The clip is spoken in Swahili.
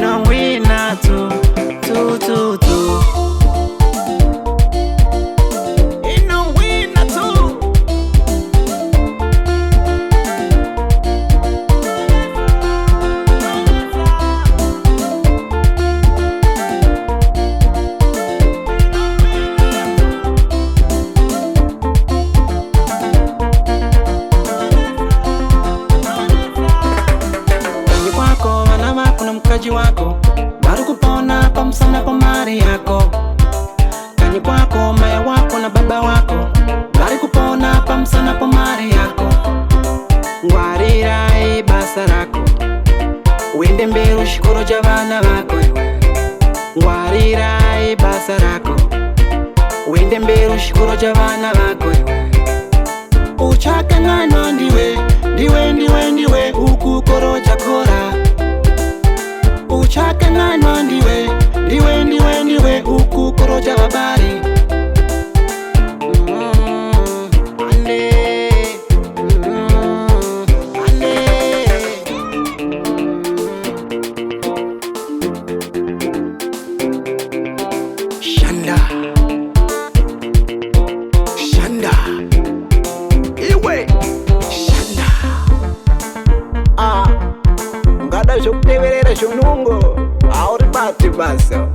ino wina tu tu tu tu. Ino wina tu. Kuna mkaji wako bado kupona kwa msana kwa mari yako. Kanyi kwako maya wako na baba wako bado kupona kwa msana kwa mari yako. Ngwarira basarako wende mbere ushikoro jabana bako. Ngwarira basarako wende mbere ushikoro jabana bako. Uchaka ngano ndiwe ndiwe ukukoro chakora. Uchaka ngano ndiwe ukukoroja babari. Ande ande Shanda Shanda iwe Shanda ngada shokuteverera shonungo auri bati basa.